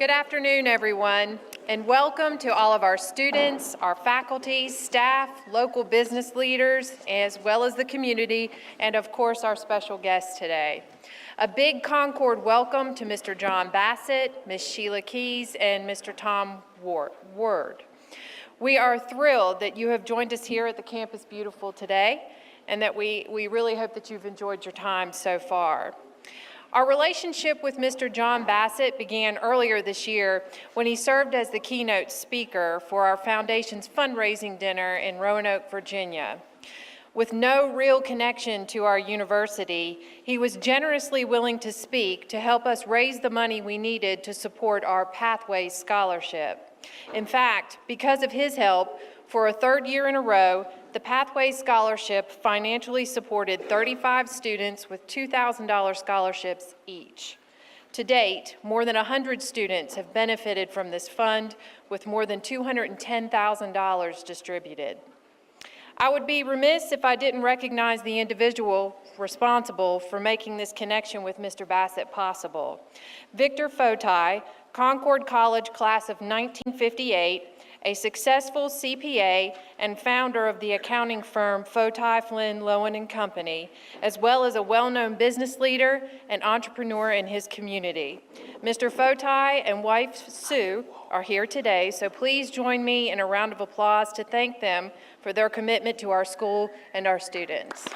Good afternoon, everyone, and welcome to all of our students, our faculty, staff, local business leaders, as well as the community, and of course, our special guests today. A big Concord welcome to Mr. John Bassett, Ms. Sheila Keys, and Mr. Tom Ward. We are thrilled that you have joined us here at the Campus Beautiful today, and that we really hope that you've enjoyed your time so far. Our relationship with Mr. John Bassett began earlier this year when he served as the keynote speaker for our foundation's fundraising dinner in Roanoke, Virginia. With no real connection to our university, he was generously willing to speak to help us raise the money we needed to support our Pathways Scholarship. In fact, because of his help, for a third year in a row, the Pathways Scholarship financially supported 35 students with $2,000 scholarships each. To date, more than 100 students have benefited from this fund, with more than $210,000 distributed. I would be remiss if I didn't recognize the individual responsible for making this connection with Mr. Bassett possible. Victor Fotai, Concord College class of 1958, a successful CPA and founder of the accounting firm Fotai, Flynn, Lowen & Company, as well as a well-known business leader and entrepreneur in his community. Mr. Fotai and wife Sue are here today, so please join me in a round of applause to thank them for their commitment to our school and our students.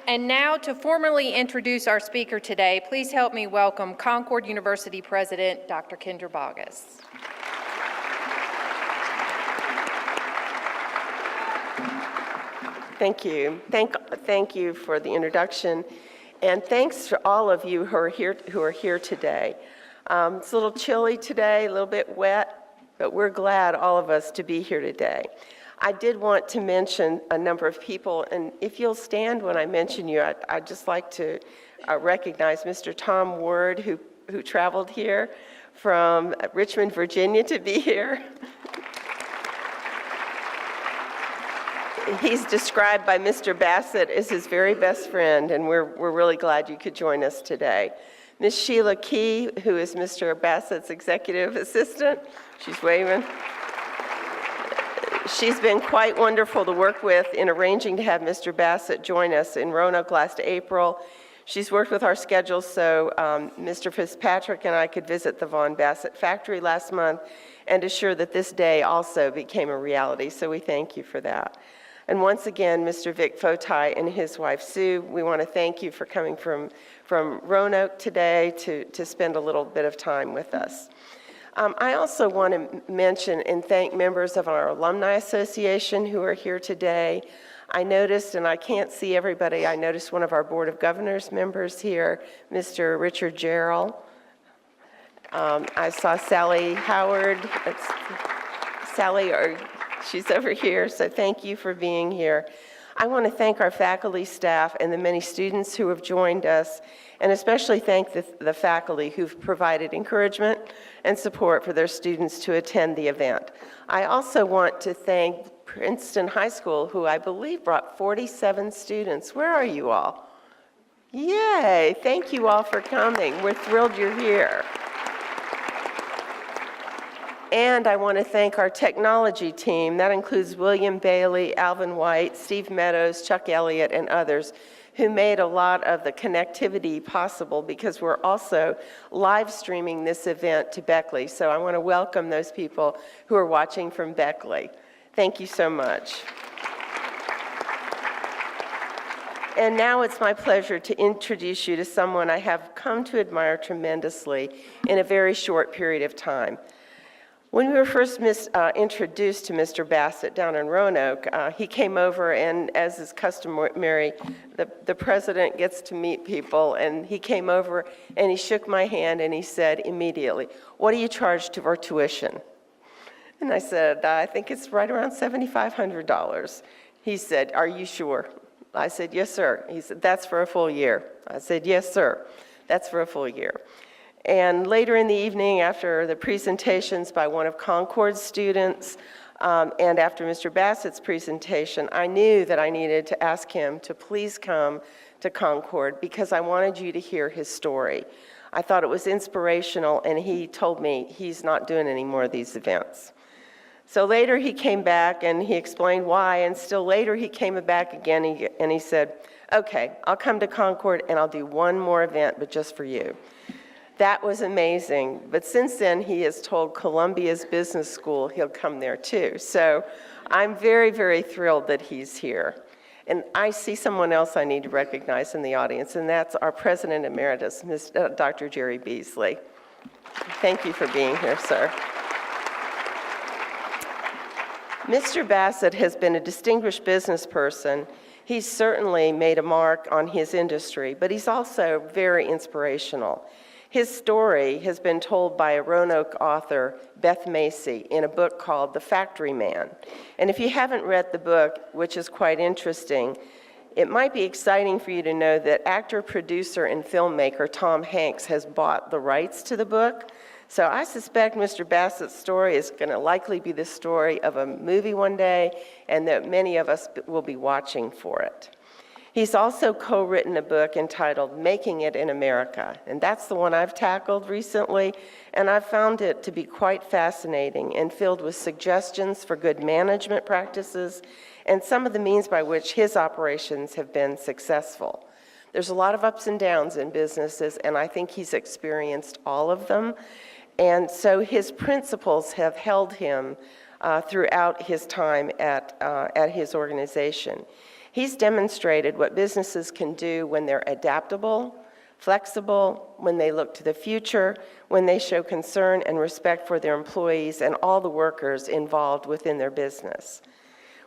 And now, to formally introduce our speaker today, please help me welcome Concord University President, Dr. Kendra Boggess. Thank you. Thank you for the introduction, and thanks to all of you who are here today. It's a little chilly today, a little bit wet, but we're glad, all of us, to be here today. I did want to mention a number of people, and if you'll stand when I mention you, I'd just like to recognize Mr. Tom Ward, who traveled here from Richmond, Virginia to be here. He's described by Mr. Bassett as his very best friend, and we're really glad you could join us today. Ms. Sheila Key, who is Mr. Bassett's executive assistant, she's waving. She's been quite wonderful to work with in arranging to have Mr. Bassett join us in Roanoke last April. She's worked with our schedule so Mr. Fitzpatrick and I could visit the Vaughan-Bassett factory last month and assure that this day also became a reality, so we thank you for that. And once again, Mr. Vic Fotai and his wife Sue, we want to thank you for coming from Roanoke today to spend a little bit of time with us. I also want to mention and thank members of our Alumni Association who are here today. I noticed, and I can't see everybody, I noticed one of our Board of Governors members here, Mr. Richard Gerald. I saw Sally Howard. She's over here, so thank you for being here. I want to thank our faculty, staff, and the many students who have joined us, and especially thank the faculty who've provided encouragement and support for their students to attend the event. I also want to thank Princeton High School, who I believe brought 47 students. Where are you all? Yay, thank you all for coming. We're thrilled you're here. And I want to thank our technology team. That includes William Bailey, Alvin White, Steve Meadows, Chuck Elliott, and others who made a lot of the connectivity possible because we're also live streaming this event to Beckley. So I want to welcome those people who are watching from Beckley. Thank you so much. And now it's my pleasure to introduce you to someone I have come to admire tremendously in a very short period of time. When we were first introduced to Mr. Bassett down in Roanoke, he came over, and as is customary, the president gets to meet people, and he came over and he shook my hand and he said immediately, "What do you charge for tuition?" And I said, "I think it's right around $7,500. He said, "Are you sure?" I said, "Yes, sir." He said, "That's for a full year." I said, "Yes, sir. That's for a full year." And later in the evening, after the presentations by one of Concord's students, And after Mr. Bassett's presentation, I knew that I needed to ask him to please come to Concord because I wanted you to hear his story. I thought it was inspirational, and he told me he's not doing any more of these events. So later he came back and he explained why, and still later he came back again and he said, okay, I'll come to Concord and I'll do one more event, but just for you. That was amazing. But since then, he has told Columbia's Business School he'll come there too. So I'm very, very thrilled that he's here. And I see someone else I need to recognize in the audience, and that's our President Emeritus, Dr. Jerry Beasley. Thank you for being here, sir. Mr. Bassett has been a distinguished business person. He's certainly made a mark on his industry, but he's also very inspirational. His story has been told by a Roanoke author, Beth Macy, in a book called The Factory Man. And if you haven't read the book, which is quite interesting, it might be exciting for you to know that actor, producer, and filmmaker Tom Hanks has bought the rights to the book. So I suspect Mr. Bassett's story is going to likely be the story of a movie one day, and that many of us will be watching for it. He's also co-written a book entitled Making It in America, and that's the one I've tackled recently, and I've found it to be quite fascinating and filled with suggestions for good management practices and some of the means by which his operations have been successful. There's a lot of ups and downs in businesses, and I think he's experienced all of them, and so his principles have held him throughout his time at his organization. He's demonstrated what businesses can do when they're adaptable, flexible, when they look to the future, when they show concern and respect for their employees and all the workers involved within their business.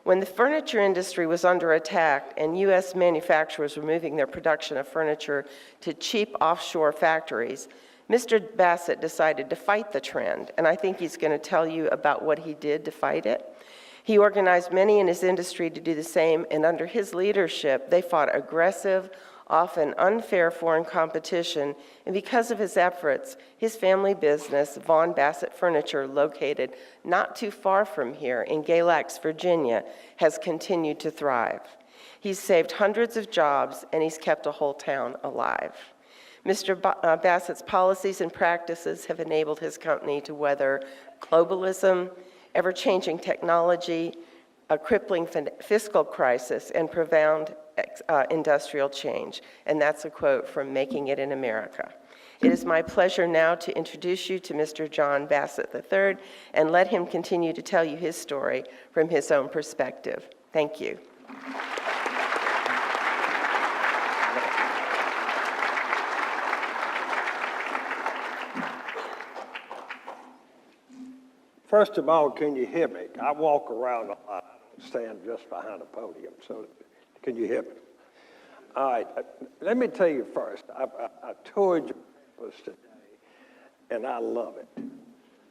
When the furniture industry was under attack and U.S. manufacturers were moving their production of furniture to cheap offshore factories, Mr. Bassett decided to fight the trend, and I think he's going to tell you about what he did to fight it. He organized many in his industry to do the same, and under his leadership, they fought aggressive, often unfair foreign competition, and because of his efforts, his family business, Vaughan-Bassett Furniture, located not too far from here in Galax, Virginia, has continued to thrive. He's saved hundreds of jobs, and he's kept a whole town alive. Mr. Bassett's policies and practices have enabled his company to weather globalism, ever-changing technology, a crippling fiscal crisis, and profound industrial change. And that's a quote from Making It in America. It is my pleasure now to introduce you to Mr. John Bassett III and let him continue to tell you his story from his own perspective. Thank you. First of all, can you hear me? I walk around a lot. I don't stand just behind a podium, so can you hear me? All right, let me tell you first, I toured your campus today, and I love it.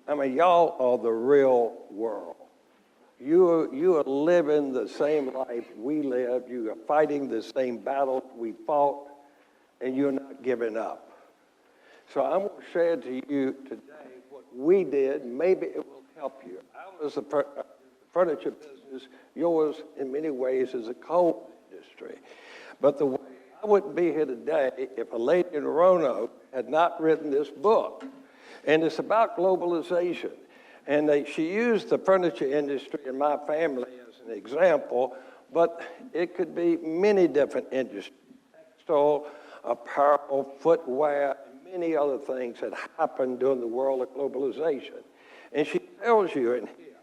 I mean, y'all are the real world. You are living the same life we live. You are fighting the same battles we fought, and you're not giving up. So I'm going to share to you today what we did. Maybe it will help you. Ours is a furniture business. Yours, in many ways, is a coal industry. But the way I wouldn't be here today if a lady in Roanoke had not written this book. And it's about globalization. And she used the furniture industry in my family as an example, but it could be many different industries. Textile, apparel, footwear, and many other things that happened during the world of globalization. And she tells you in here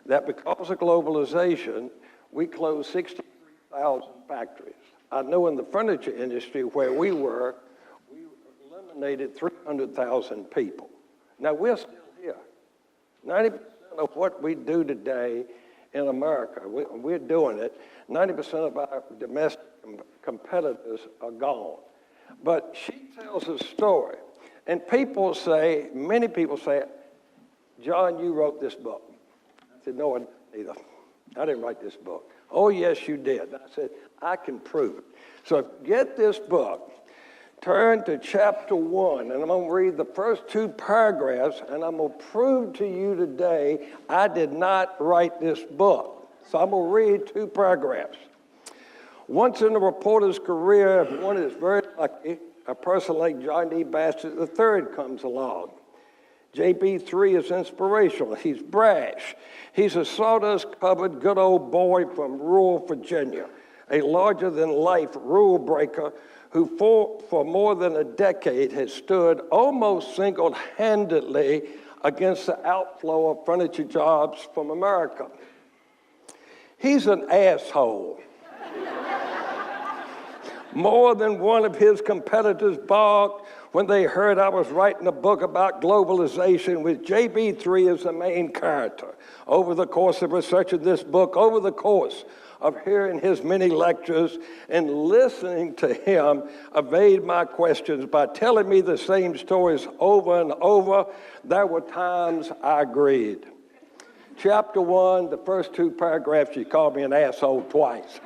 that because of globalization, we closed 63,000 factories. I know in the furniture industry where we were, we eliminated 300,000 people. Now we're still here. 90% of what we do today in America, we're doing it. 90% of our domestic competitors are gone. But she tells a story. And people say, many people say, John, you wrote this book. I said, no, I didn't either. I didn't write this book. Oh, yes, you did. I said, I can prove it. So get this book. turn to chapter 1, and I'm going to read the first 2 paragraphs, and I'm going to prove to you today I did not write this book. So I'm going to read 2 paragraphs. Once in a reporter's career, if one is very lucky, a person like John D. Bassett III comes along. JB3 is inspirational. He's brash. He's a sawdust-covered good old boy from rural Virginia, a larger-than-life rule breaker who for more than a decade has stood almost single-handedly against the outflow of furniture jobs from America. He's an asshole. More than one of his competitors balked when they heard I was writing a book about globalization with JB3 as the main character. Over the course of researching this book, over the course of hearing his many lectures and listening to him evade my questions by telling me the same stories over and over, there were times I agreed. Chapter 1, the first 2 paragraphs, you called me an asshole twice.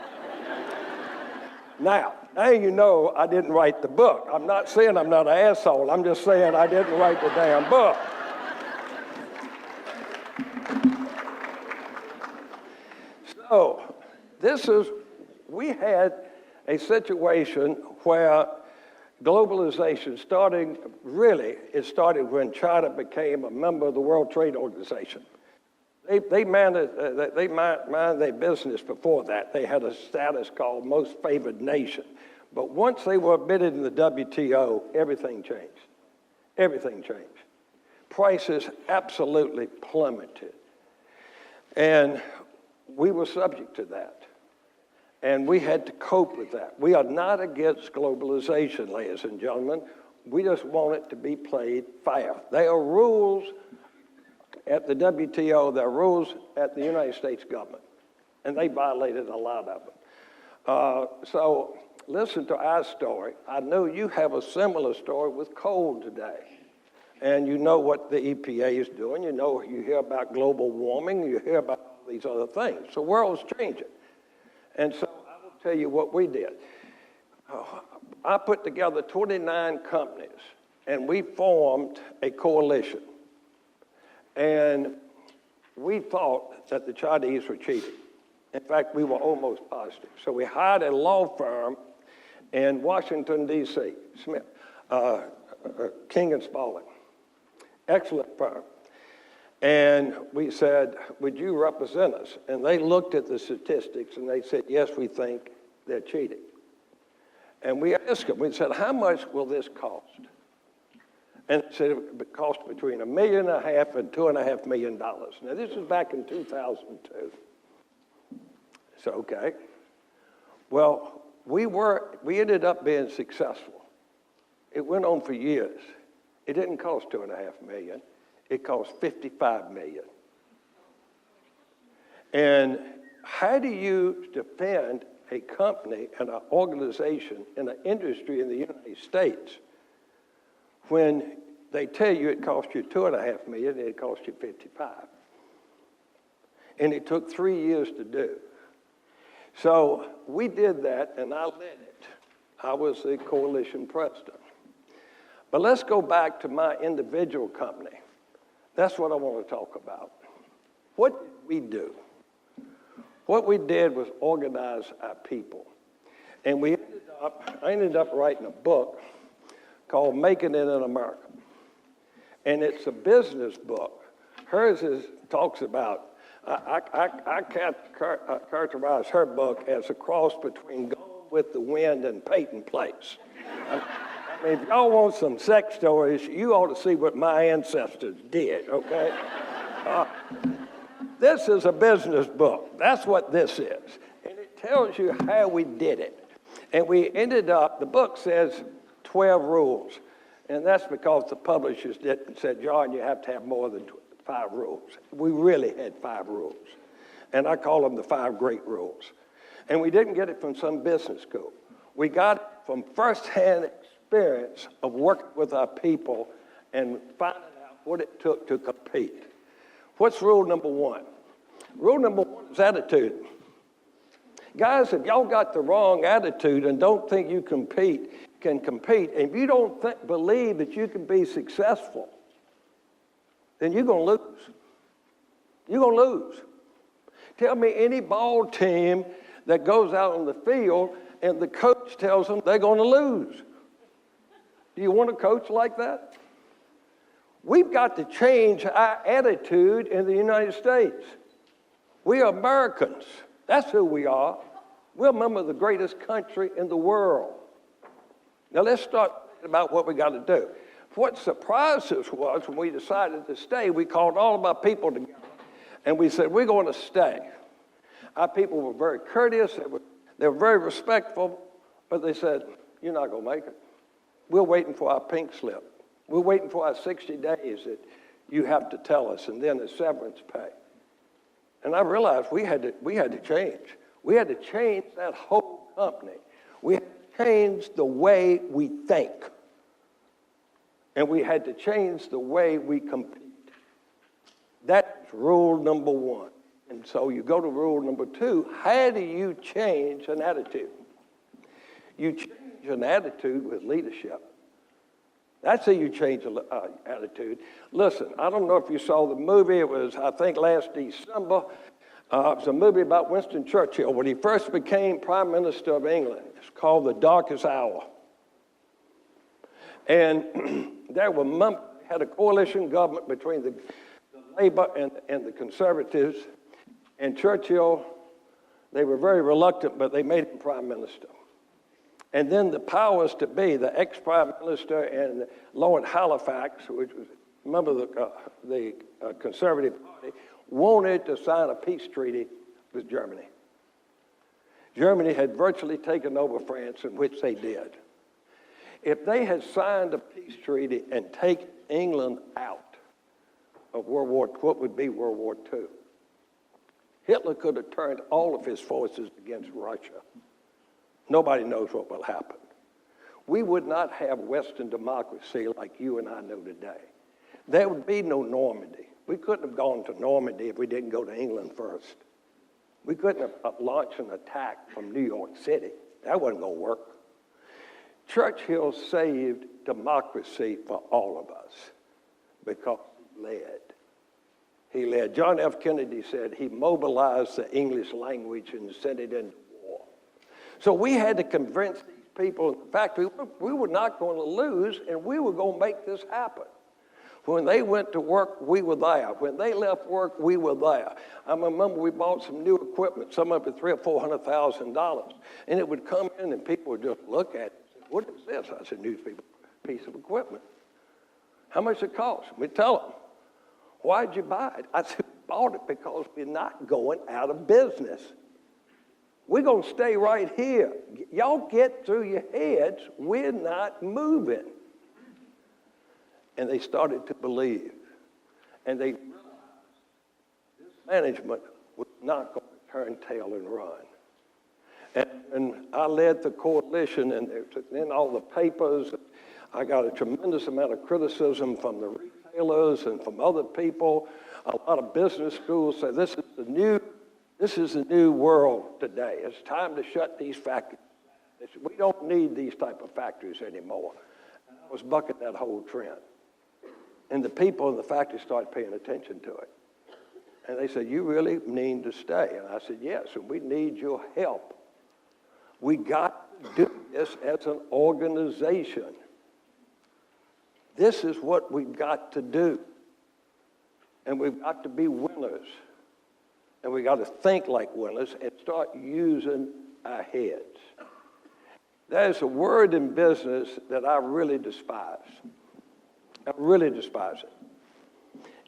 Now you know I didn't write the book. I'm not saying I'm not an asshole. I'm just saying I didn't write the damn book. So, we had a situation where globalization it started when China became a member of the World Trade Organization. They minded their business before that. They had a status called most favored nation. But once they were admitted in the WTO, everything changed. Everything changed. Prices absolutely plummeted. And we were subject to that. And we had to cope with that. We are not against globalization, ladies and gentlemen. We just want it to be played fair. There are rules at the WTO, there are rules at the United States government, and they violated a lot of them. So listen to our story. I know you have a similar story with coal today, and you know what the EPA is doing. You hear about global warming, you hear about all these other things. The world's changing. And so I will tell you what we did. I put together 29 companies, and we formed a coalition. And we thought that the Chinese were cheating. In fact, we were almost positive. So we hired a law firm in Washington, D.C., Smith, King and Spalding. Excellent firm. And we said, would you represent us? And they looked at the statistics and they said, yes, we think they're cheating. And we asked them, we said, how much will this cost? And it said it would cost between $1.5 million and $2.5 million. Now, this was back in 2002. So, okay. Well, we ended up being successful. It went on for years. It didn't cost $2.5 million. It cost $55 million. And how do you defend a company and an organization in an industry in the United States when they tell you it cost you $2.5 million and it cost you $55? And it took 3 years to do. So we did that, and I led it. I was the coalition president. But let's go back to my individual company. That's what I want to talk about. What did we do? What we did was organize our people. And I ended up writing a book called Making It in America. And it's a business book. Hers talks about, I characterize her book as a cross between Gone with the Wind and Peyton Place. I mean, if y'all want some sex stories, you ought to see what my ancestors did, okay? This is a business book. That's what this is. And it tells you how we did it. And we ended up, the book says 12 rules. And that's because the publishers said, John, you have to have more than 5 rules. We really had 5 rules. And I call them the 5 great rules. And we didn't get it from some business school. We got it from firsthand experience of working with our people and finding out what it took to compete. What's rule number 1? Rule number 1 is attitude. Guys, if y'all got the wrong attitude and don't think you compete, can compete, and if you don't believe that you can be successful, then you're going to lose. You're going to lose. Tell me any ball team that goes out on the field and the coach tells them they're going to lose. Do you want a coach like that? We've got to change our attitude in the United States. We are Americans. That's who we are. We're a member of the greatest country in the world. Now let's start thinking about what we got to do. What surprised us was when we decided to stay, we called all of our people together and we said, we're going to stay. Our people were very courteous, they were very respectful, but they said, you're not going to make it. We're waiting for our pink slip. We're waiting for our 60 days that you have to tell us, and then the severance pay. And I realized we had to change. We had to change that whole company. We had to change the way we think. And we had to change the way we compete. That's rule number one. And so you go to rule number two. How do you change an attitude? You change an attitude with leadership. That's how you change an attitude. Listen, I don't know if you saw the movie. It was, I think, last December. It was a movie about Winston Churchill when he first became Prime Minister of England. It's called The Darkest Hour. And there were members, had a coalition government between the Labour and the Conservatives. And Churchill, they were very reluctant, but they made him Prime Minister. And then the powers to be, the ex-Prime Minister and Lord Halifax, which was a member of the Conservative Party, wanted to sign a peace treaty with Germany. Germany had virtually taken over France, in which they did. If they had signed a peace treaty and taken England out of what would be World War II, Hitler could have turned all of his forces against Russia. Nobody knows what will happen. We would not have Western democracy like you and I know today. There would be no Normandy. We couldn't have gone to Normandy if we didn't go to England first. We couldn't have launched an attack from New York City. That wasn't going to work. Churchill saved democracy for all of us because he led. He led. John F. Kennedy said he mobilized the English language and sent it into war. So we had to convince these people, in fact, we were not going to lose, and we were going to make this happen. When they went to work, we were there. When they left work, we were there. I remember we bought some new equipment, some of it $300,000 or $400,000, and it would come in and people would just look at it and say, what is this? I said, new piece of equipment. How much it cost? We tell them. Why'd you buy it? I said, we bought it because we're not going out of business. We're going to stay right here. Y'all get through your heads, we're not moving. And they started to believe. And they realized this management was not going to turn tail and run. And I led the coalition, and in all the papers, I got a tremendous amount of criticism from the retailers and from other people. A lot of business schools say this is the new world today. It's time to shut these factories. They said, we don't need these type of factories anymore. And I was bucking that whole trend. And the people in the factory started paying attention to it. And they said, you really need to stay. And I said, yes, and we need your help. We got to do this as an organization. This is what we've got to do. And we've got to be winners. And we got to think like winners and start using our heads. There's a word in business that I really despise. I really despise it.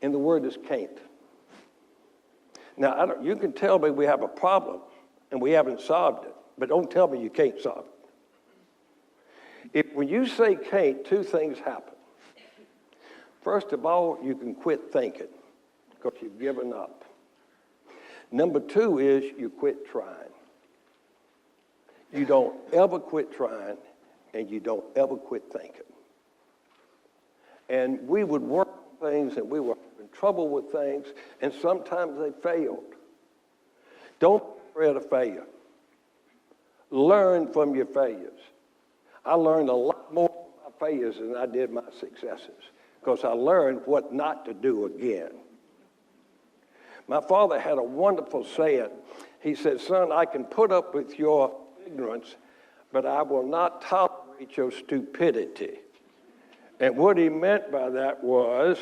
And the word is can't. Now, you can tell me we have a problem and we haven't solved it, but don't tell me you can't solve it. When you say can't, two things happen. First of all, you can quit thinking because you've given up. Number two is you quit trying. You don't ever quit trying, and you don't ever quit thinking. And we would work on things, and we were in trouble with things, and sometimes they failed. Don't be afraid of failure. Learn from your failures. I learned a lot more from my failures than I did my successes, because I learned what not to do again. My father had a wonderful saying. He said, son, I can put up with your ignorance, but I will not tolerate your stupidity. And what he meant by that was,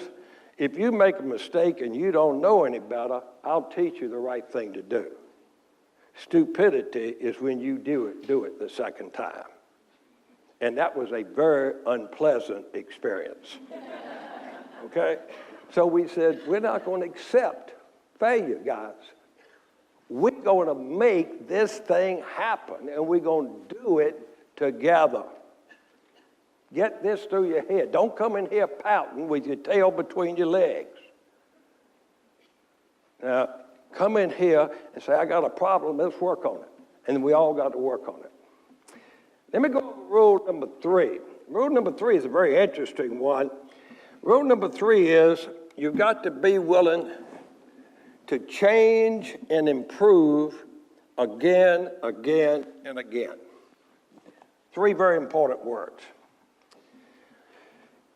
if you make a mistake and you don't know any better, I'll teach you the right thing to do. Stupidity is when you do it the second time. And that was a very unpleasant experience. Okay? So we said, we're not going to accept failure, guys. We're going to make this thing happen, and we're going to do it together. Get this through your head. Don't come in here pouting with your tail between your legs. Now, come in here and say, I got a problem, let's work on it. And we all got to work on it. Let me go to rule number 3. Rule number 3 is a very interesting one. Rule number 3 is you've got to be willing to change and improve again, and again. 3 very important words.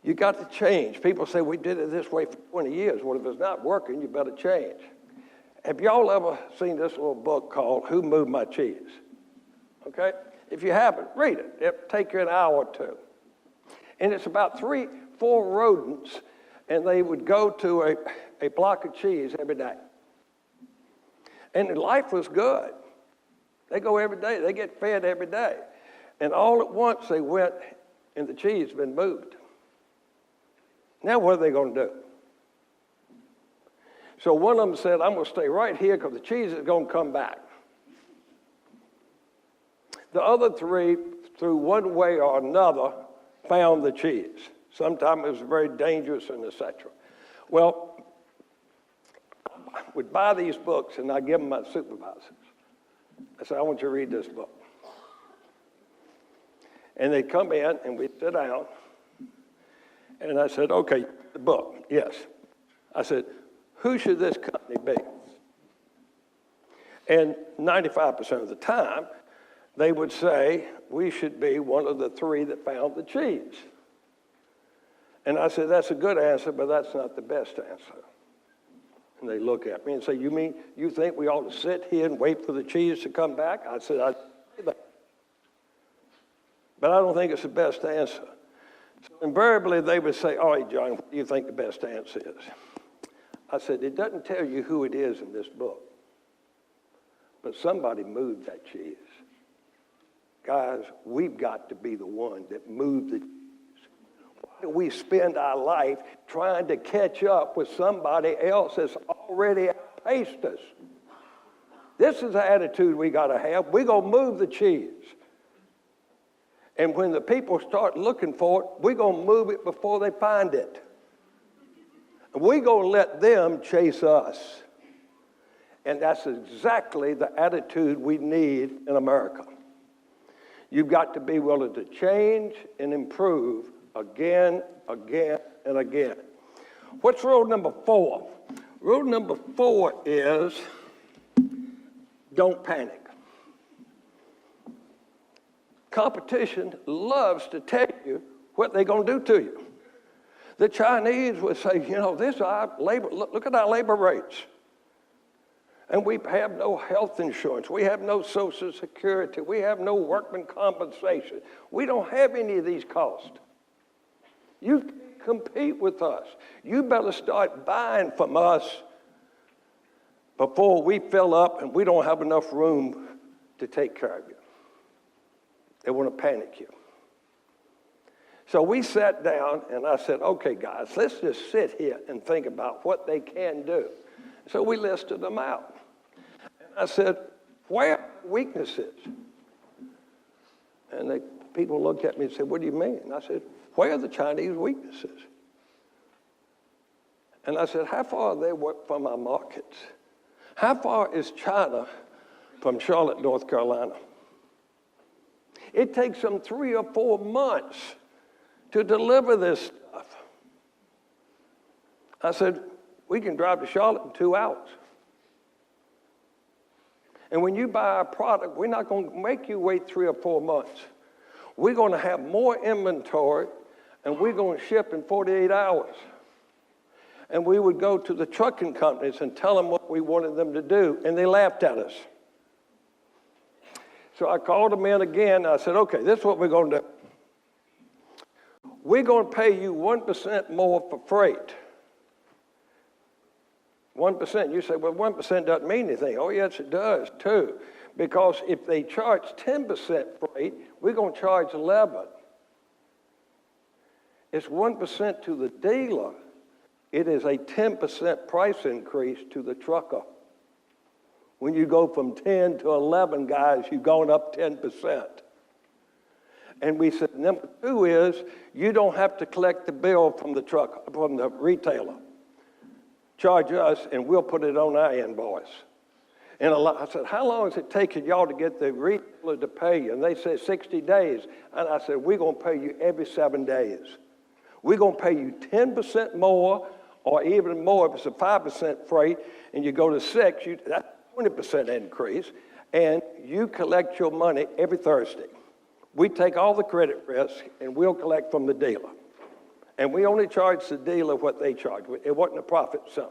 You got to change. People say, we did it this way for 20 years. Well, if it's not working, you better change. Have y'all ever seen this little book called Who Moved My Cheese? Okay? If you haven't, read it. It'll take you an hour or 2. And it's about 3, 4 rodents, and they would go to a block of cheese every day. And life was good. They go every day. They get fed every day. And all at once they went, and the cheese had been moved. Now what are they going to do? So one of them said, I'm going to stay right here because the cheese is going to come back. The other 3, through one way or another, found the cheese. Sometimes it was very dangerous and etc. Well, I would buy these books and I give them my supervisors. I said, I want you to read this book. And they'd come in and we'd sit down. And I said, okay, the book, yes. I said, who should this company be? And 95% of the time, they would say, we should be one of the 3 that found the cheese. And I said, that's a good answer, but that's not the best answer. And they look at me and say, you mean you think we ought to sit here and wait for the cheese to come back? I said, I say that. But I don't think it's the best answer. So invariably, they would say, all right, John, what do you think the best answer is? I said, it doesn't tell you who it is in this book, but somebody moved that cheese. Guys, we've got to be the one that moved the cheese. Why do we spend our life trying to catch up with somebody else that's already outpaced us? This is the attitude we got to have. We're going to move the cheese. And when the people start looking for it, we're going to move it before they find it. And we're going to let them chase us. And that's exactly the attitude we need in America. You've got to be willing to change and improve again, and again. What's rule number 4? Rule number 4 is don't panic. Competition loves to tell you what they're going to do to you. The Chinese would say, you know, this is our labor, look at our labor rates. And we have no health insurance. We have no Social Security. We have no workman compensation. We don't have any of these costs. You can't compete with us. You better start buying from us before we fill up and we don't have enough room to take care of you. They want to panic you. So we sat down and I said, okay, guys, let's just sit here and think about what they can do. So we listed them out. And I said, where are weaknesses? And people looked at me and said, what do you mean? And I said, where are the Chinese weaknesses? And I said, how far are they from our markets? How far is China from Charlotte, North Carolina? It takes them 3 or 4 months to deliver this stuff. I said, we can drive to Charlotte in 2 hours. And when you buy our product, we're not going to make you wait 3 or 4 months. we're going to have more inventory, and we're going to ship in 48 hours. And we would go to the trucking companies and tell them what we wanted them to do, and they laughed at us. So I called them in again, and I said, okay, this is what we're going to do. We're going to pay you 1% more for freight. 1%. You say, well, 1% doesn't mean anything. Oh, yes, it does, too. Because if they charge 10% freight, we're going to charge 11%. It's 1% to the dealer. It is a 10% price increase to the trucker. When you go from 10 to 11, guys, you've gone up 10%. And we said, number two is, you don't have to collect the bill from the trucker, from the retailer. Charge us, and we'll put it on our invoice. And I said, how long does it take y'all to get the retailer to pay you? And they said 60 days. And I said, we're going to pay you every 7 days. We're going to pay you 10% more, or even more if it's a 5% freight, and you go to 6, that's a 20% increase, and you collect your money every Thursday. We take all the credit risk, and we'll collect from the dealer. And we only charge the dealer what they charge. It wasn't a profit center.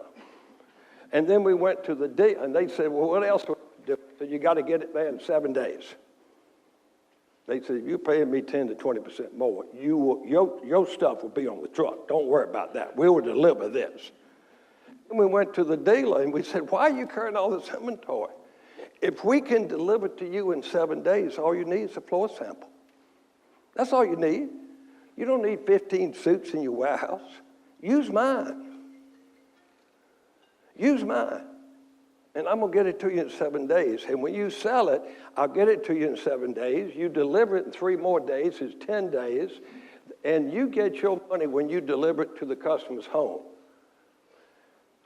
And then we went to the dealer, and they said, well, what else would we do? So you got to get it there in 7 days. They said, you're paying me 10 to 20% more. Your stuff will be on the truck. Don't worry about that. We will deliver this. And we went to the dealer, and we said, why are you carrying all this inventory? If we can deliver to you in 7 days, all you need is a floor sample. That's all you need. You don't need 15 suits in your warehouse. Use mine. Use mine. And I'm going to get it to you in 7 days. And when you sell it, I'll get it to you in 7 days. You deliver it in 3 more days, it's 10 days. And you get your money when you deliver it to the customer's home.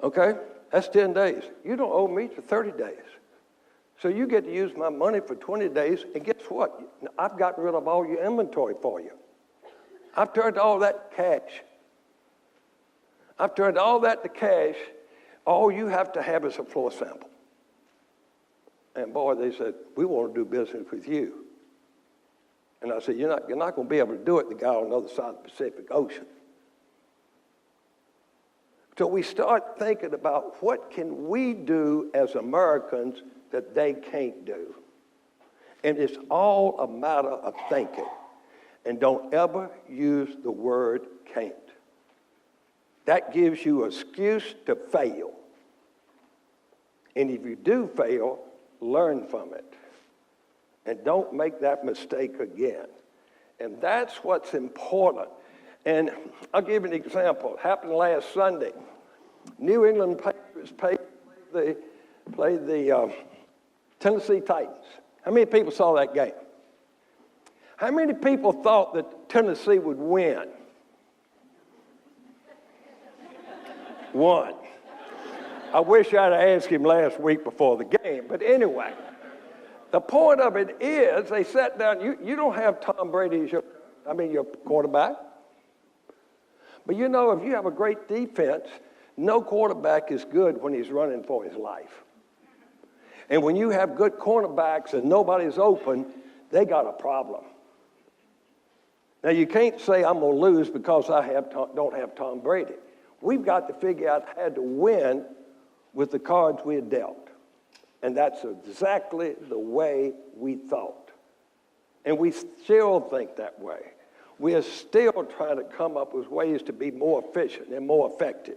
Okay? That's 10 days. You don't owe me for 30 days. So you get to use my money for 20 days, and guess what? I've gotten rid of all your inventory for you. I've turned all that to cash. I've turned all that to cash. All you have to have is a floor sample. And boy, they said, we want to do business with you. And I said, you're not going to be able to do it, the guy on the other side of the Pacific Ocean. So we start thinking about what can we do as Americans that they can't do. And it's all a matter of thinking. And don't ever use the word can't. That gives you an excuse to fail. And if you do fail, learn from it. And don't make that mistake again. And that's what's important. And I'll give you an example. It happened last Sunday. New England Patriots played the Tennessee Titans. How many people saw that game? How many people thought that Tennessee would win? 1. I wish I'd asked him last week before the game, but anyway. The point of it is, they sat down, you don't have Tom Brady as your quarterback. But you know, if you have a great defense, no quarterback is good when he's running for his life. And when you have good cornerbacks and nobody's open, they got a problem. Now, you can't say I'm going to lose because I don't have Tom Brady. We've got to figure out how to win with the cards we're dealt. And that's exactly the way we thought. And we still think that way. We are still trying to come up with ways to be more efficient and more effective.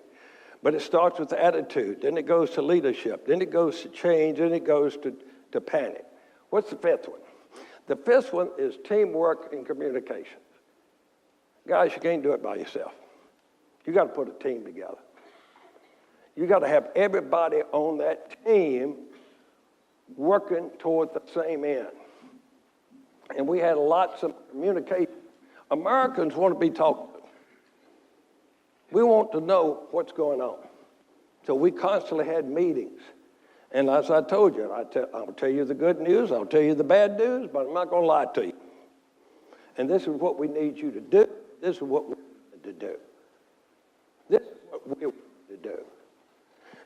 But it starts with attitude, then it goes to leadership, then it goes to change, then it goes to panic. What's the 5th one? The 5th one is teamwork and communication. Guys, you can't do it by yourself. You got to put a team together. You got to have everybody on that team working toward the same end. And we had lots of communication. Americans want to be talked to. We want to know what's going on. So we constantly had meetings. And as I told you, I'll tell you the good news, I'll tell you the bad news, but I'm not going to lie to you. And this is what we need you to do. This is what we need to do. This is what we want to do.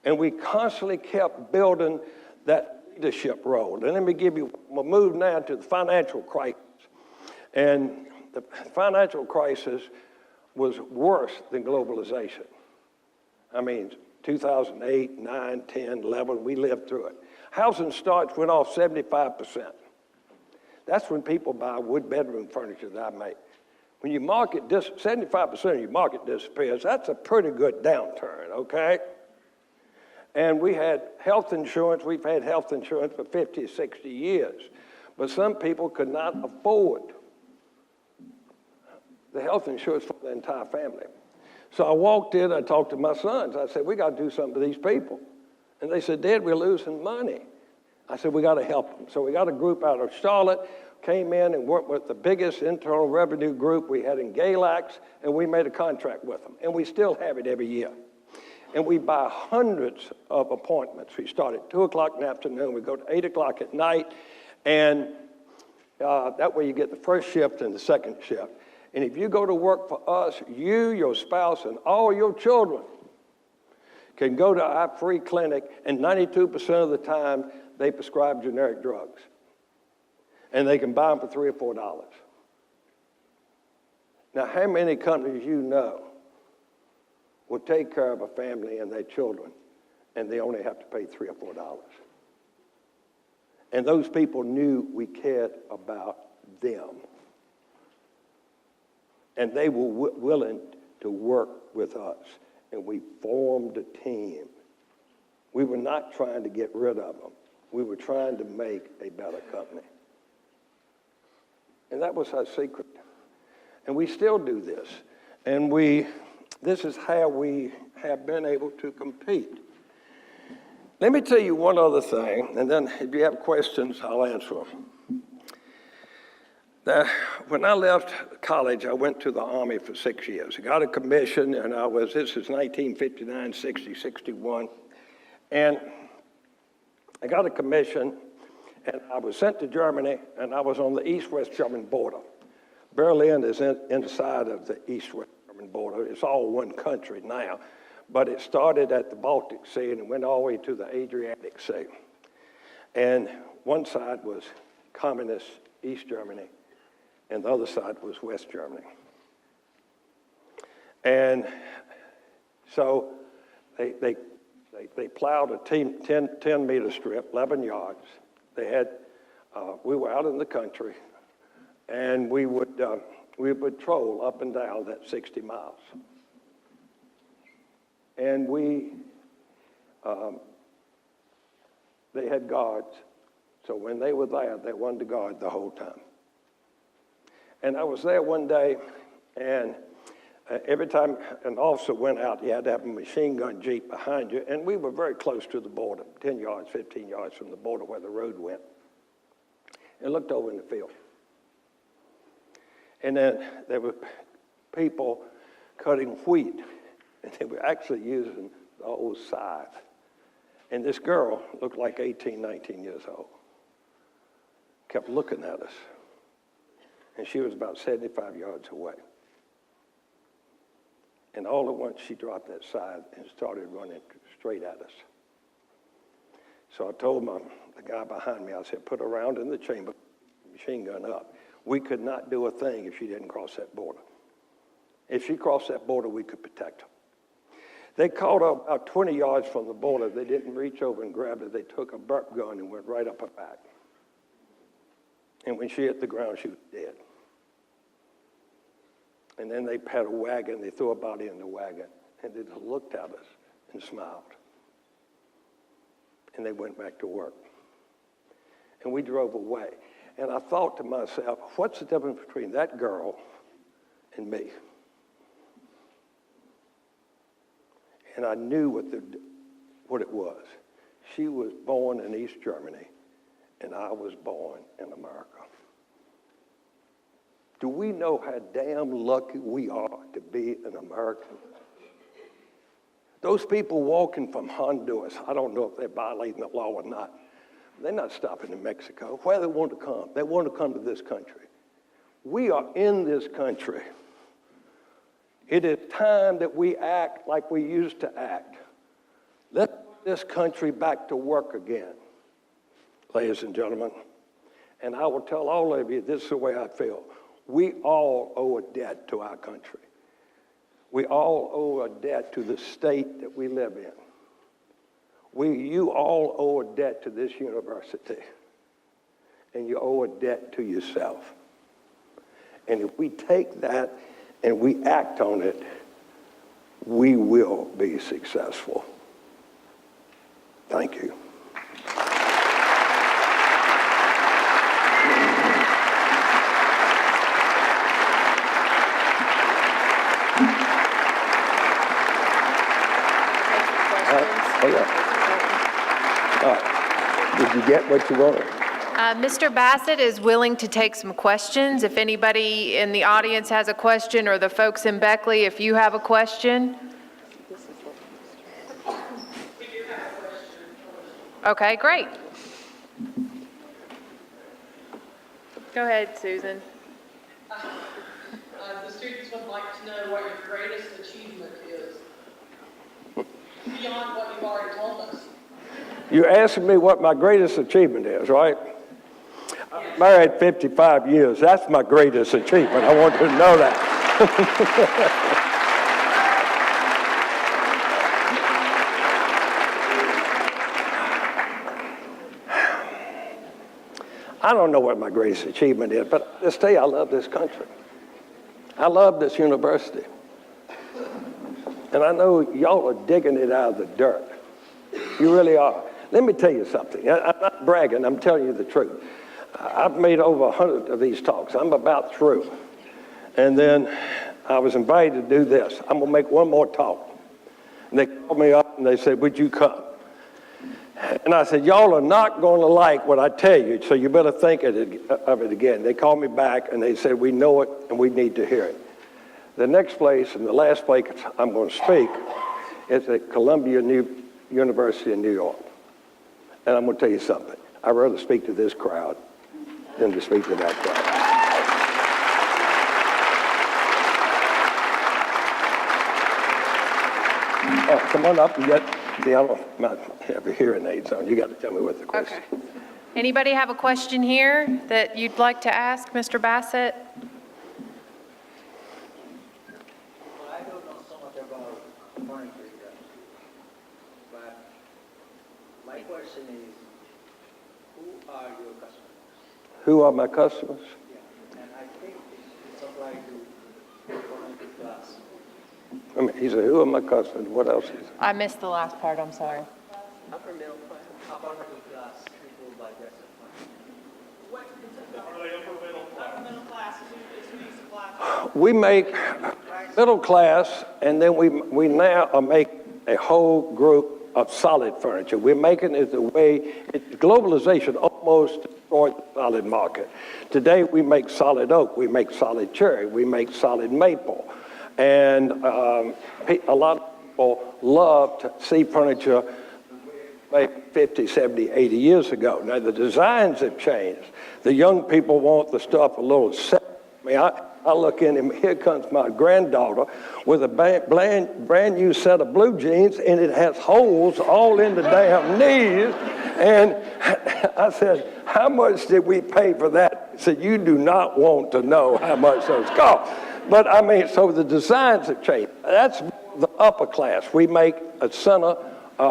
And we constantly kept building that leadership role. And let me give you, we'll move now to the financial crisis. And the financial crisis was worse than globalization. I mean, 2008, 9, 10, 11, we lived through it. Housing starts went off 75%. That's when people buy wood bedroom furniture that I make. When you market, 75% of your market disappears, that's a pretty good downturn, okay? And we had health insurance. We've had health insurance for 50, 60 years. But some people could not afford the health insurance for the entire family. So I walked in, I talked to my sons. I said, we got to do something for these people. And they said, Dad, we're losing money. I said, we got to help them. So we got a group out of Charlotte, came in and worked with the biggest internal revenue group we had in Galax, and we made a contract with them. And we still have it every year. And we buy hundreds of appointments. We start at 2 o'clock in the afternoon, we go to 8 o'clock at night, and that way you get the first shift and the second shift. And if you go to work for us, you, your spouse, and all your children can go to our free clinic, and 92% of the time, they prescribe generic drugs. And they can buy them for $3 or $4. Now, how many companies you know will take care of a family and their children, and they only have to pay $3 or $4? And those people knew we cared about them. And they were willing to work with us, and we formed a team. We were not trying to get rid of them. We were trying to make a better company. And that was our secret. And we still do this. And this is how we have been able to compete. Let me tell you one other thing, and then if you have questions, I'll answer them. When I left college, I went to the Army for 6 years. I got a commission, and this is 1959, 60, 61. And I got a commission, and I was sent to Germany, and I was on the East-West German border. Berlin is inside of the East-West German border. It's all one country now, but it started at the Baltic Sea and it went all the way to the Adriatic Sea. And one side was communist East Germany, and the other side was West Germany. And so they plowed a 10-meter strip, 11 yards. We were out in the country, and we would patrol up and down that 60 miles. And they had guards, so when they were there, they wanted to guard the whole time. And I was there one day, and every time an officer went out, you had to have a machine gun jeep behind you, and we were very close to the border, 10 yards, 15 yards from the border where the road went, and looked over in the field. And then there were people cutting wheat, and they were actually using the old scythe. And this girl looked like 18, 19 years old, kept looking at us. And she was about 75 yards away. And all at once, she dropped that scythe and started running straight at us. So I told the guy behind me, I said, put a round in the chamber, machine gun up. We could not do a thing if she didn't cross that border. If she crossed that border, we could protect her. They caught her about 20 yards from the border. They didn't reach over and grab her. They took a burp gun and went right up her back. And when she hit the ground, she was dead. And then they had a wagon. They threw her body in the wagon. And they just looked at us and smiled. And they went back to work. And we drove away. And I thought to myself, what's the difference between that girl and me? And I knew what it was. She was born in East Germany, and I was born in America. Do we know how damn lucky we are to be an American? Those people walking from Honduras, I don't know if they're violating the law or not. They're not stopping in Mexico. Where they want to come? They want to come to this country. We are in this country. It is time that we act like we used to act. Let's put this country back to work again, ladies and gentlemen. And I will tell all of you, this is the way I feel. We all owe a debt to our country. We all owe a debt to the state that we live in. You all owe a debt to this university, and you owe a debt to yourself. And if we take that and we act on it, we will be successful. Thank you. Did you get what you wanted? Mr. Bassett is willing to take some questions. If anybody in the audience has a question, or the folks in Beckley, if you have a question. Okay, great. Go ahead, Susan. The students would like to know what your greatest achievement is, beyond what you've already told us. You're asking me what my greatest achievement is, right? I've been married 55 years. That's my greatest achievement. I want you to know that. I don't know what my greatest achievement is, but let's tell you, I love this country. I love this university. And I know y'all are digging it out of the dirt. You really are. Let me tell you something. I'm not bragging. I'm telling you the truth. I've made over 100 of these talks. I'm about through. And then I was invited to do this. I'm going to make one more talk. And they called me up and they said, would you come? And I said, y'all are not going to like what I tell you, so you better think of it again. They called me back and they said, we know it and we need to hear it. The next place and the last place I'm going to speak is at Columbia University in New York. And I'm going to tell you something. I'd rather speak to this crowd than to speak to that crowd. Oh, come on up and get, see, I don't have a hearing aids on. You got to tell me what the question is. Okay. Anybody have a question here that you'd like to ask Mr. Bassett? Well, I don't know so much about furniture industry, but my question is, who are your customers? Who are my customers? Yeah, and I think it's applied to furniture class. I mean, he said, who are my customers? What else is it? I missed the last part, I'm sorry. Upper middle class. Upper middle class people buy that furniture. What, are they upper middle class? Is who you supply to? We make middle class, and then we now make a whole group of solid furniture. We're making it the way, globalization almost destroyed the solid market. Today we make solid oak, we make solid cherry, we make solid maple. And a lot of people love to see furniture made 50, 70, 80 years ago. Now the designs have changed. The young people want the stuff a little set. I mean, I look in and here comes my granddaughter with a brand new set of blue jeans, and it has holes all in the damn knees. And I said, how much did we pay for that? He said, you do not want to know how much those cost. But I mean, so the designs have changed. That's the upper class. We make a center.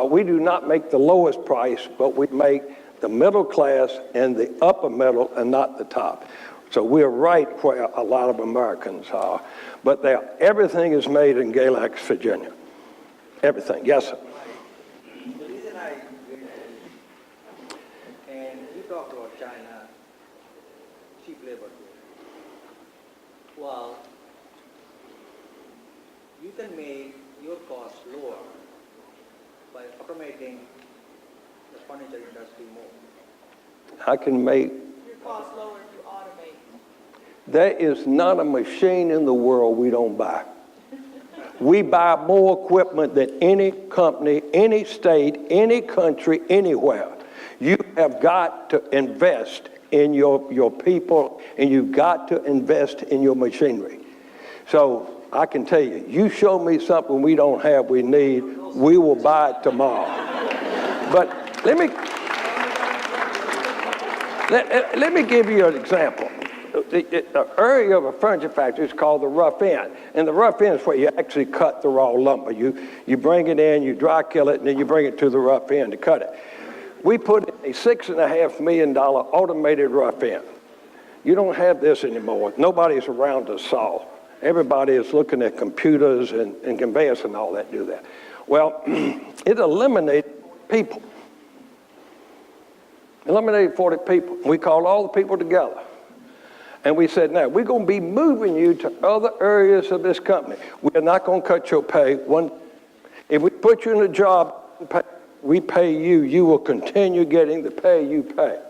We do not make the lowest price, but we make the middle class and the upper middle and not the top. So we're right where a lot of Americans are. But everything is made in Galax, Virginia. Everything. Yes, sir. The reason I went and you talked about China, cheap labor. Well, you can make your cost lower by automating the furniture industry more. I can make. Your cost lower if you automate. There is not a machine in the world we don't buy. We buy more equipment than any company, any state, any country, anywhere. You have got to invest in your people, and you've got to invest in your machinery. So I can tell you, you show me something we don't have, we need, we will buy it tomorrow. But let me give you an example. the area of a furniture factory is called the rough end. And the rough end is where you actually cut the raw lumber. You bring it in, you dry kill it, and then you bring it to the rough end to cut it. We put in a $6.5 million automated rough end. You don't have this anymore. Nobody's around a saw. Everybody is looking at computers and conveyors and all that do that. Well, it eliminated people. Eliminated 40 people. We called all the people together. And we said, now, we're going to be moving you to other areas of this company. We're not going to cut your pay. If we put you in a job, we pay you, you will continue getting the pay you pay.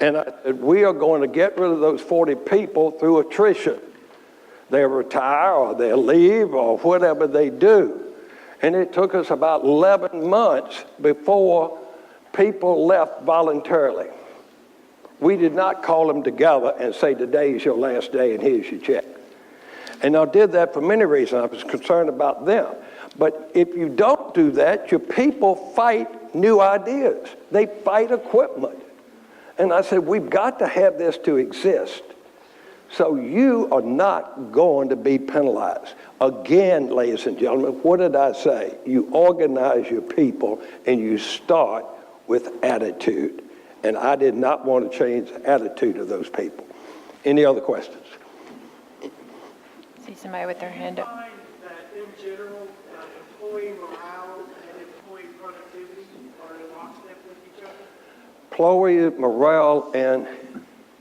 And I said, we are going to get rid of those 40 people through attrition. They'll retire or they'll leave or whatever they do. And it took us about 11 months before people left voluntarily. We did not call them together and say, today is your last day and here's your check. And I did that for many reasons. I was concerned about them. But if you don't do that, your people fight new ideas. They fight equipment. And I said, we've got to have this to exist. So you are not going to be penalized. Again, ladies and gentlemen, what did I say? You organize your people and you start with attitude. And I did not want to change the attitude of those people. Any other questions? See somebody with their hand up. Find that in general, employee morale and employee productivity are in lockstep with each other? Employee morale and...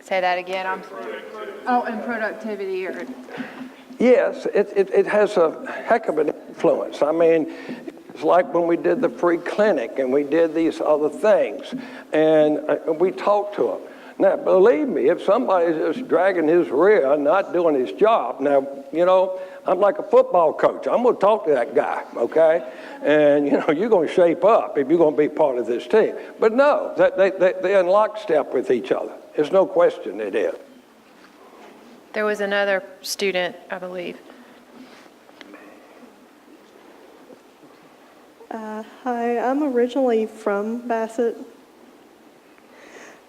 Say that again. And productivity or... Yes, it has a heck of an influence. I mean, it's like when we did the free clinic and we did these other things and we talked to them. Now, believe me, if somebody's just dragging his rear and not doing his job, now, you know, I'm like a football coach. I'm going to talk to that guy, okay? And, you know, you're going to shape up if you're going to be part of this team. But no, they're in lockstep with each other. There's no question it is. There was another student, I believe. Hi, I'm originally from Bassett.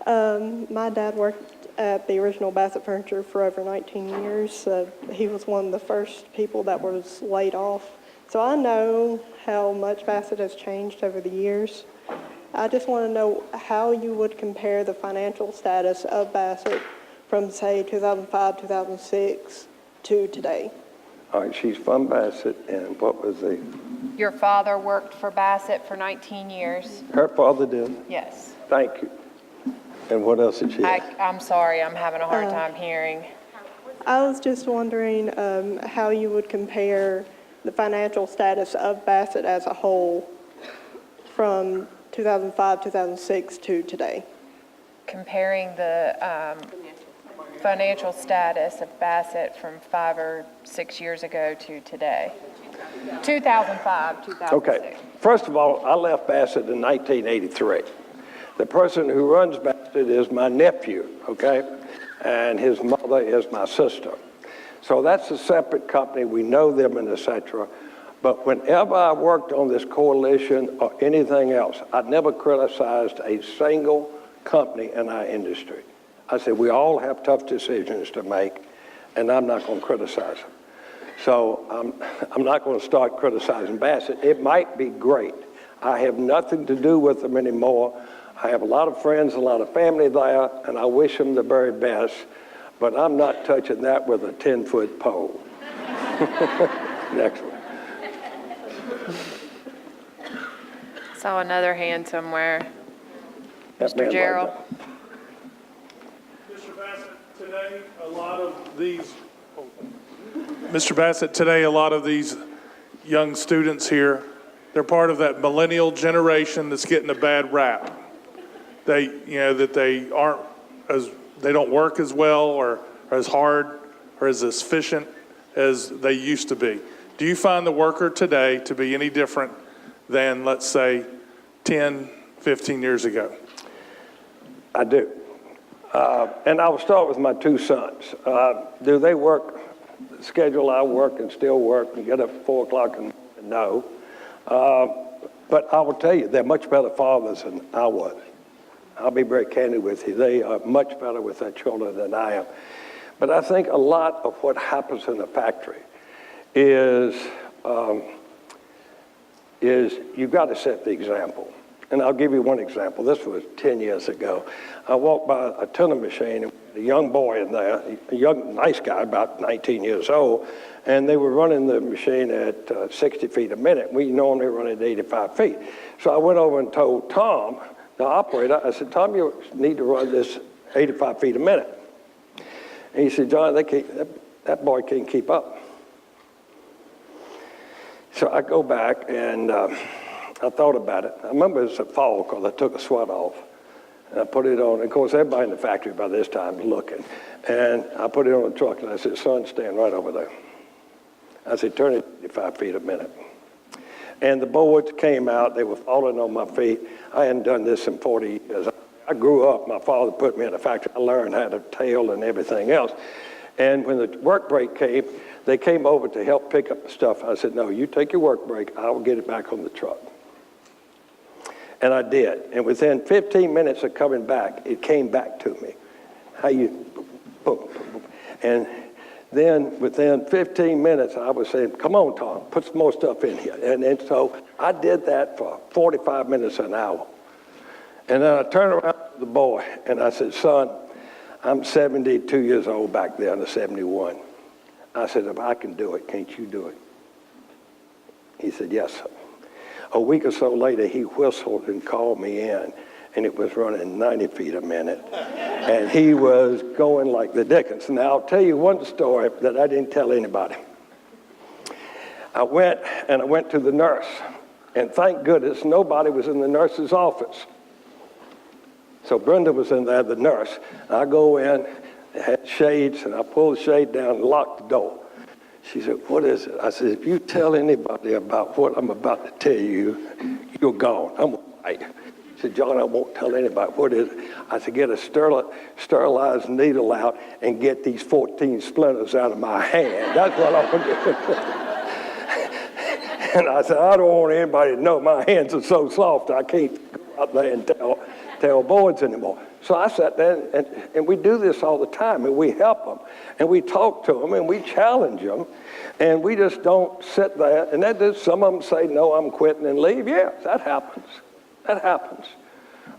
My dad worked at the original Bassett Furniture for over 19 years. He was one of the first people that was laid off. So I know how much Bassett has changed over the years. I just want to know how you would compare the financial status of Bassett from, say, 2005, 2006 to today. All right, she's from Bassett, and what was the... Your father worked for Bassett for 19 years. Her father did? Yes. Thank you. And what else did she have? I'm sorry, I'm having a hard time hearing. I was just wondering how you would compare the financial status of Bassett as a whole from 2005, 2006 to today. Comparing the financial status of Bassett from 5 or 6 years ago to today. 2005, 2006. Okay. First of all, I left Bassett in 1983. The person who runs Bassett is my nephew, okay? And his mother is my sister. So that's a separate company. We know them and et cetera. But whenever I worked on this coalition or anything else, I never criticized a single company in our industry. I said, we all have tough decisions to make, and I'm not going to criticize them. So I'm not going to start criticizing Bassett. It might be great. I have nothing to do with them anymore. I have a lot of friends, a lot of family there, and I wish them the very best, but I'm not touching that with a 10-foot pole. Next one. Saw another hand somewhere. That Mr. man Gerald. right Mr. Bassett, today, a lot of these young students here, they're part of that millennial generation that's getting a bad rap. They don't work as well or as hard or as efficient as they used to be. Do you find the worker today to be any different than, let's say, 10, 15 years ago? I do. And I will start with my two sons. Do they work the schedule I work and still work and get up at 4 o'clock and no. But I will tell you, they're much better fathers than I was. I'll be very candid with you. They are much better with their children than I am. But I think a lot of what happens in the factory is you've got to set the example. And I'll give you one example. This was 10 years ago. I walked by a tunnel machine, and a young boy in there, a young, nice guy, about 19 years old, and they were running the machine at 60 feet a minute. We normally run at 85 feet. So I went over and told Tom, the operator, I said, Tom, you need to run this 85 feet a minute. And he said, John, that boy can't keep up. So I go back and I thought about it. I remember it was a fall because I took a sweat off and I put it on. Of course, everybody in the factory by this time is looking. And I put it on the truck and I said, son, stand right over there. I said, turn it 85 feet a minute. And the boards came out. They were falling on my feet. I hadn't done this in 40 years. I grew up. My father put me in a factory. I learned how to tail and everything else. And when the work break came, they came over to help pick up the stuff. I said, no, you take your work break. I will get it back on the truck. And I did. And within 15 minutes of coming back, it came back to me. Boom, boom, boom. And then within 15 minutes, I was saying, come on, Tom, put some more stuff in here. And so I did that for 45 minutes, an hour. And then I turned around to the boy, and I said, son, I'm 72 years old back then, or 71. I said, if I can do it, can't you do it? He said, yes, sir. A week or so later, he whistled and called me in, and it was running 90 feet a minute. And he was going like the dickens. Now, I'll tell you one story that I didn't tell anybody. I went to the nurse, and thank goodness nobody was in the nurse's office. So Brenda was in there, the nurse. I go in, they had shades, and I pull the shade down and lock the door. She said, what is it? I said, if you tell anybody about what I'm about to tell you, you're gone. I'm right. She said, John, I won't tell anybody. What is it? I said, get a sterilized needle out and get these 14 splinters out of my hand. That's what I'm going to do. And I said, I don't want anybody to know my hands are so soft I can't go out there and tell boys anymore. So I sat there, and we do this all the time, and we help them, and we talk to them, and we challenge them, and we just don't sit there. And that is, some of them say, no, I'm quitting and leave. Yeah, that happens. That happens.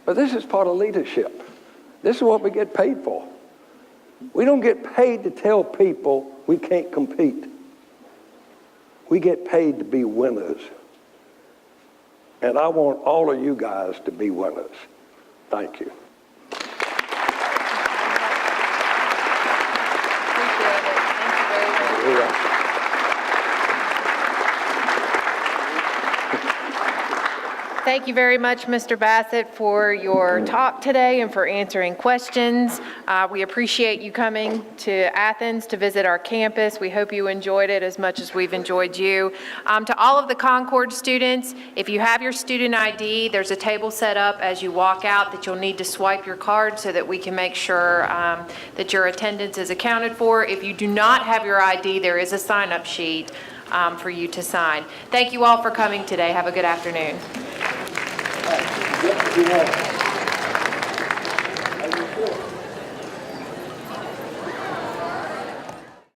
But this is part of leadership. This is what we get paid for. We don't get paid to tell people we can't compete. We get paid to be winners. And I want all of you guys to be winners. Thank you. Thank you very much, Mr. Bassett, for your talk today and for answering questions. We appreciate you coming to Athens to visit our campus. We hope you enjoyed it as much as we've enjoyed you. To all of the Concord students, if you have your student ID, there's a table set up as you walk out that you'll need to swipe your card so that we can make sure that your attendance is accounted for. If you do not have your ID, there is a sign-up sheet for you to sign. Thank you all for coming today. Have a good afternoon.